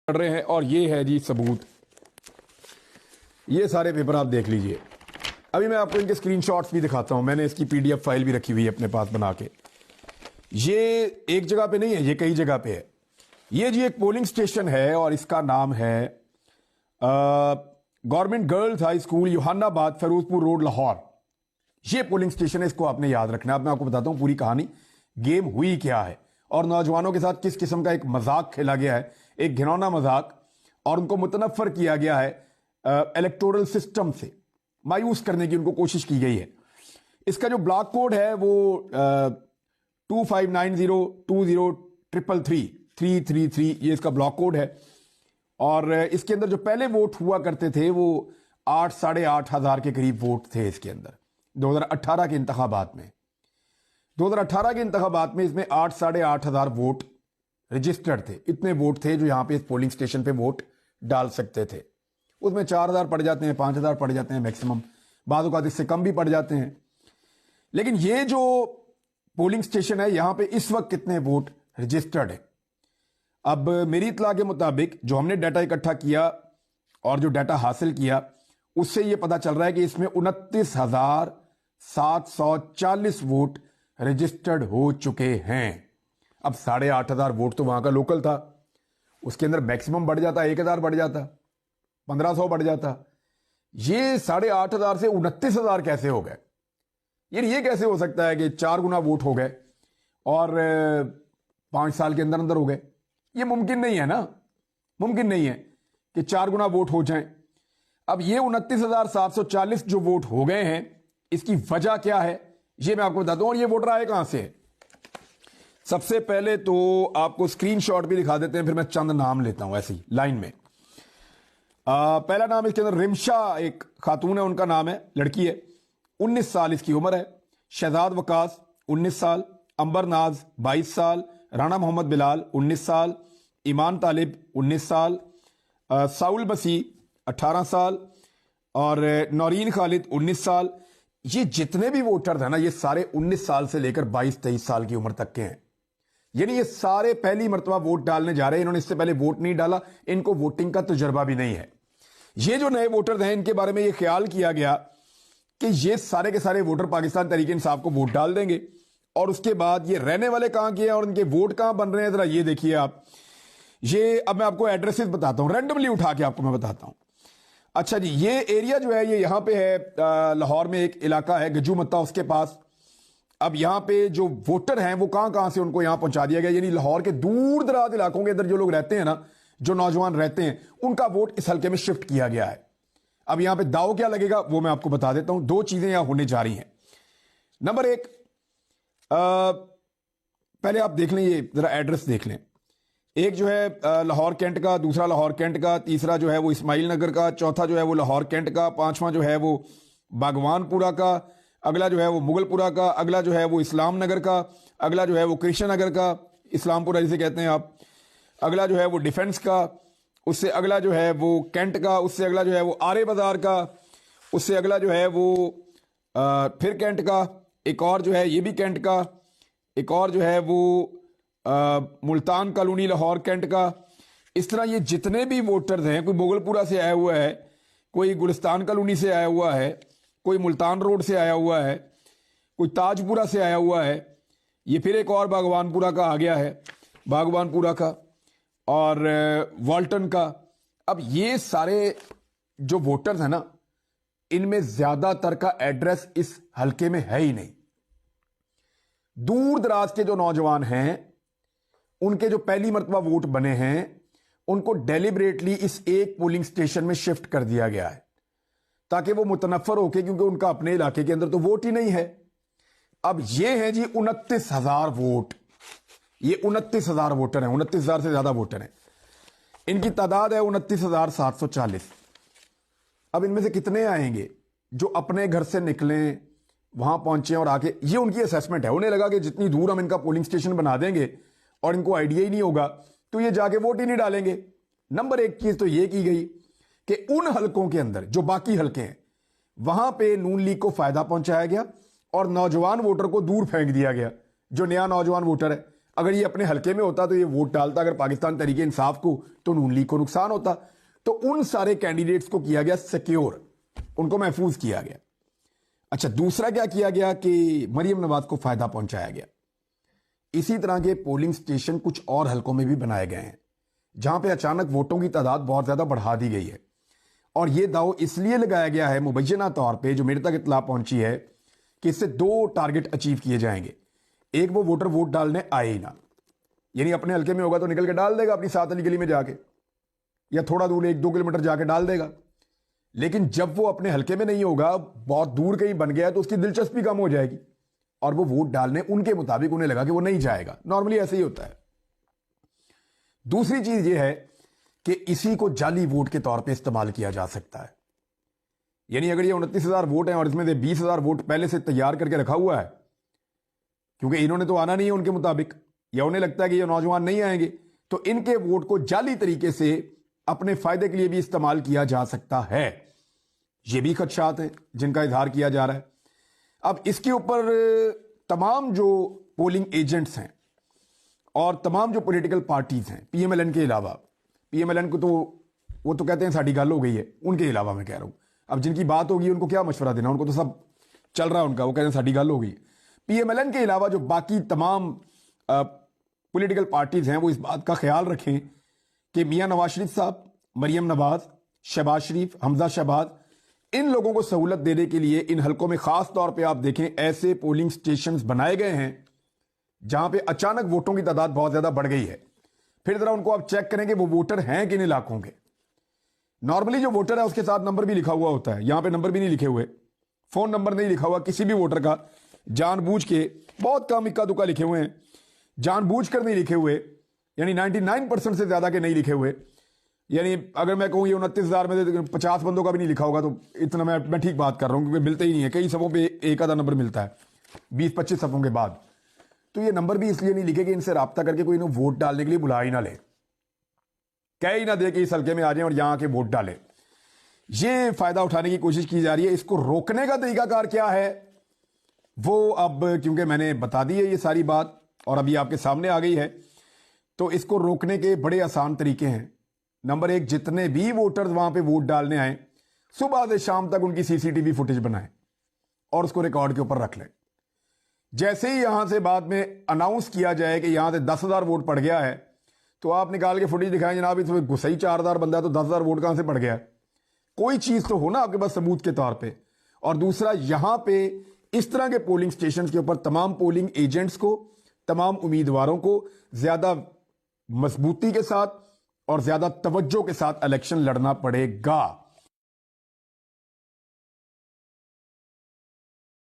पढ़ रहे हैं। और ये है जी सबूत, ये सारे पेपर आप देख लीजिए। अभी मैं आपको इनके स्क्रीनशॉट्स भी दिखाता हूं, मैंने इसकी पीडीएफ फाइल भी रखी हुई है अपने पास बना के। ये एक जगह पे नहीं है, ये कई जगह पे है। ये जी एक पोलिंग स्टेशन है और इसका नाम है government girls high school Youhanabad, Ferozepur road, Lahore. ये पोलिंग स्टेशन है, इसको आपने याद रखना है। अब मैं आपको बताता हूं पूरी कहानी, गेम हुई क्या है और नौजवानों के साथ किस किस्म का एक मजाक खेला गया है, एक घिनौना मजाक, और उनको मुतनफर किया गया है इलेक्टोरल सिस्टम से, मायूस करने की उनको कोशिश की गई है। इसका जो ब्लॉक कोड है वो 2590203333, ये इसका ब्लॉक कोड है। और इसके अंदर जो पहले वोट हुआ करते थे वो 8-8,500 के करीब वोट थे इसके अंदर 2018 के इंतखाबात में। 2018 के इंतखाबात में इसमें 8-8,500 वोट रजिस्टर्ड थे। इतने वोट थे जो यहां पे इस पोलिंग स्टेशन पे वोट डाल सकते थे। उसमें 4,000 पड़ जाते हैं, 5,000 पड़ जाते हैं मैक्सिमम, बाद औक़ात इससे कम भी पड़ जाते हैं। लेकिन ये जो पोलिंग स्टेशन है यहां पे इस वक्त कितने वोट रजिस्टर्ड है? अब मेरी इतला के मुताबिक जो हमने डाटा इकट्ठा किया और जो डाटा हासिल किया उससे यह पता चल रहा है कि इसमें 29,740 वोट रजिस्टर्ड हो चुके हैं। अब 8,500 वोट तो वहां का लोकल था, उसके अंदर मैक्सिमम बढ़ जाता, 1,000 बढ़ जाता, 1,500 बढ़ जाता। ये 8,500 से 29,000 कैसे हो गए? ये कैसे हो सकता है कि 4 गुना वोट हो गए और 5 साल के अंदर अंदर हो गए? ये मुमकिन नहीं है ना, मुमकिन नहीं है कि 4 गुना वोट हो जाएं। अब ये 29,740 जो वोट हो गए हैं, इसकी वजह क्या है ये मैं आपको बताता हूं। और ये वोटर आए कहां से? सबसे पहले तो आपको स्क्रीनशॉट भी दिखा देते हैं, फिर मैं चंद नाम लेता हूं ऐसी लाइन में। पहला नाम इसके अंदर रिमशा, एक खातून है, उनका नाम है, लड़की है, 19 साल इसकी उम्र है। शहजाद वकास 19 साल, अंबर नाज 22 साल, राणा मोहम्मद बिलाल 19 साल, ईमान तालिब 19 साल, साउल बसी 18 साल और नौरीन खालिद 19 साल। ये जितने भी वोटर हैं ना, ये सारे 19 साल से लेकर 22-23 साल की उम्र तक के हैं। यानी ये सारे पहली मरतबा वोट डालने जा रहे हैं, इन्होंने इससे पहले वोट नहीं डाला, इनको वोटिंग का तजुर्बा भी नहीं है। ये जो नए वोटर हैं इनके बारे में ये ख्याल किया गया कि ये सारे के सारे वोटर पाकिस्तान तहरीक इंसाफ को वोट डाल देंगे और उसके बाद ये रहने वाले कहां के हैं और इनके वोट कहां बन रहे हैं, जरा ये देखिए आप। ये अब मैं आपको एड्रेसेस बताता हूं, रैंडमली उठा के आपको मैं बताता हूं। अच्छा जी, ये एरिया जो है ये यहां पे है, लाहौर में एक इलाका है गज्जू मत्ता, उसके पास। अब यहां पे जो वोटर हैं वो कहां कहां से उनको यहां पहुंचा दिया गया, यानी लाहौर के दूर दराज इलाकों के अंदर जो लोग रहते हैं ना, जो नौजवान रहते हैं, उनका वोट इस हल्के में शिफ्ट किया गया है। अब यहां पे दाव क्या लगेगा वो मैं आपको बता देता हूं। 2 चीजें यहां होने जा रही हैं। नंबर 1, पहले आप देख लें, ये जरा एड्रेस देख लें। एक जो है लाहौर कैंट का, दूसरा लाहौर कैंट का, तीसरा जो है वो इस्माइल नगर का, चौथा जो है वो लाहौर कैंट का, पांचवा जो है वो बागवानपुरा का, अगला जो है वो मुगलपुरा का, अगला जो है वो इस्लाम नगर का, अगला जो है वो कृष्ण नगर का, इस्लामपुरा जिसे कहते हैं आप, अगला जो है वो डिफेंस का, उससे अगला जो है वो कैंट का, उससे अगला जो है वो आरे बाजार का, उससे अगला जो है वो फिर कैंट का, एक और जो है ये भी कैंट का, एक और जो है वो मुल्तान कॉलोनी लाहौर कैंट का। इस तरह ये जितने भी वोटर्स हैं, कोई मुगलपुरा से आया हुआ है, कोई गुलिस्तान कॉलोनी से आया हुआ है, कोई मुल्तान रोड से आया हुआ है, कोई ताजपुरा से आया हुआ है, ये फिर एक और बागवानपुरा का आ गया है, बागवानपुरा का और वाल्टन का। अब ये सारे जो वोटर्स हैं ना, इनमें ज्यादातर का एड्रेस इस हल्के में है ही नहीं। दूर दराज के जो नौजवान हैं, उनके जो पहली मरतबा वोट बने हैं, उनको डेलिबरेटली इस एक पोलिंग स्टेशन में शिफ्ट कर दिया गया है ताकि वो मुतनफर होके, क्योंकि उनका अपने इलाके के अंदर तो वोट ही नहीं है। अब ये है जी 29,000 वोट, ये 29,000 वोटर हैं, 29,000 से ज्यादा वोटर हैं। इनकी तादाद है 29,740। अब इनमें से कितने आएंगे जो अपने घर से निकलें, वहां पहुंचे और आके, ये उनकी असेसमेंट है। उन्हें लगा कि जितनी दूर हम इनका पोलिंग स्टेशन बना देंगे और इनको आइडिया ही नहीं होगा तो ये जाके वोट ही नहीं डालेंगे। नंबर 1 चीज तो ये की गई कि उन हलकों के अंदर जो बाकी हलके हैं वहां पे नून लीग को फायदा पहुंचाया गया और नौजवान वोटर को दूर फेंक दिया गया। जो नया नौजवान वोटर है اگر یہ اپنے حلقے میں ہوتا تو یہ ووٹ ڈالتا اگر پاکستان تحریک انصاف کو تو نون لیگ کو نقصان ہوتا. تو ان سارے کینڈیڈیٹس کو کیا گیا سیکیور, ان کو محفوظ کیا گیا. اچھا, دوسرا کیا کیا گیا کہ مریم نواز کو فائدہ پہنچایا گیا. اسی طرح کے پولنگ سٹیشن کچھ اور حلقوں میں بھی بنائے گئے ہیں جہاں پہ اچانک ووٹوں کی تعداد بہت زیادہ بڑھا دی گئی ہے. اور یہ دعو اس لیے لگایا گیا ہے مبینہ طور پہ, جو میرے تک اطلاع پہنچی ہے, کہ اس سے 2 ٹارگٹ اچیو کیے جائیں گے. ایک, وہ ووٹر ووٹ ڈالنے آئے ہی نہ, یعنی اپنے حلقے میں ہوگا تو نکل کے ڈال دے گا اپنی 7 علی گلی میں جا کے, یا تھوڑا دور 1-2 کلومیٹر جا کے ڈال دے گا. لیکن جب وہ اپنے حلقے میں نہیں ہوگا, بہت دور کہیں بن گیا, تو اس کی دلچسپی کم ہو جائے گی اور وہ ووٹ ڈالنے ان کے مطابق انہیں لگا کہ وہ نہیں جائے گا. نارملی ایسے ہی ہوتا ہے. دوسری چیز یہ ہے کہ اسی کو جعلی ووٹ کے طور پہ استعمال کیا جا سکتا ہے. یعنی اگر یہ 29,000 ووٹ ہیں اور اس میں سے 20,000 ووٹ پہلے سے تیار کر کے رکھا ہوا ہے, کیونکہ انہوں نے تو آنا نہیں ہے ان کے مطابق, یا انہیں لگتا ہے کہ یہ نوجوان نہیں آئیں گے, تو ان کے ووٹ کو جعلی طریقے سے اپنے فائدے کے لیے بھی استعمال کیا جا سکتا ہے. یہ بھی خدشات ہیں جن کا اظہار کیا جا رہا ہے. اب اس کے اوپر تمام جو پولنگ ایجنٹس ہیں اور تمام جو پولیٹیکل پارٹیز ہیں, پی ایم ایل این کے علاوہ, پی ایم ایل این کو تو وہ تو کہتے ہیں ساڑھی گل ہو گئی ہے, ان کے علاوہ میں کہہ رہا ہوں, اب جن کی بات ہوگی ان کو کیا مشورہ دینا, ان کو تو سب چل رہا ہے ان کا, وہ کہتے ہیں ساڑھی گل ہو گئی. پی ایم ایل این کے علاوہ جو باقی تمام پولیٹیکل پارٹیز ہیں وہ اس بات کا خیال رکھیں کہ میاں نواز شریف صاحب, مریم نواز, شہباز شریف, حمزہ شہباز, ان لوگوں کو سہولت دینے کے لیے ان حلقوں میں خاص طور پہ آپ دیکھیں ایسے پولنگ سٹیشنز بنائے گئے ہیں جہاں پہ اچانک ووٹوں کی تعداد بہت زیادہ بڑھ گئی ہے. پھر ذرا ان کو آپ چیک کریں کہ وہ ووٹر ہیں کن علاقوں کے. نارملی جو ووٹر ہے اس کے ساتھ نمبر بھی لکھا ہوا ہوتا ہے, یہاں پہ نمبر بھی نہیں لکھے ہوئے, فون نمبر نہیں لکھا ہوا کسی بھی ووٹر کا, جان بوجھ کے, بہت کم اکا دکا لکھے ہوئے ہیں, جان بوجھ کر نہیں لکھے ہوئے, یعنی 99% سے زیادہ کے نہیں لکھے ہوئے. یعنی اگر میں کہوں یہ 29,000 میں سے 50 بندوں کا بھی نہیں لکھا ہوگا تو اتنا میں ٹھیک بات کر رہا ہوں, کیونکہ ملتے ہی نہیں ہے, کئی صفوں پہ ایک آدھا نمبر ملتا ہے 20-25 صفوں کے بعد. تو یہ نمبر بھی اس لیے نہیں لکھے کہ ان سے رابطہ کر کے کوئی انہیں ووٹ ڈالنے کے لیے بلا ہی نہ لے, کہہ ہی نہ دے کہ اس حلقے میں آ جائیں اور یہاں کے ووٹ ڈالے. یہ فائدہ اٹھانے کی کوشش کی جا رہی ہے. اس کو روکنے کا طریقہ کار کیا ہے وہ اب کیونکہ میں نے بتا دی ہے یہ ساری بات اور ابھی آپ کے سامنے آ گئی ہے, تو اس کو روکنے کے بڑے آسان طریقے ہیں. نمبر 1, جتنے بھی ووٹرز وہاں پہ ووٹ ڈالنے آئیں, صبح سے شام تک ان کی CCTV فوٹیج بنائیں اور اس کو ریکارڈ کے اوپر رکھ لیں. جیسے ہی یہاں سے بعد میں اناؤنس کیا جائے کہ یہاں سے 10,000 ووٹ پڑ گیا ہے, تو آپ نکال کے فوٹیج دکھائیں, جناب اس میں گھسا ہی 4,000 بندہ ہے تو 10,000 ووٹ کہاں سے پڑ گیا ہے. کوئی چیز تو ہونا آپ کے پاس ثبوت کے طور پہ. اور دوسرا, یہاں پہ اس طرح کے پولنگ سٹیشنز کے اوپر تمام پولنگ ایجنٹس کو, تمام امیدواروں کو زیادہ مضبوطی کے ساتھ اور زیادہ توجہ کے ساتھ الیکشن لڑنا پڑے گا.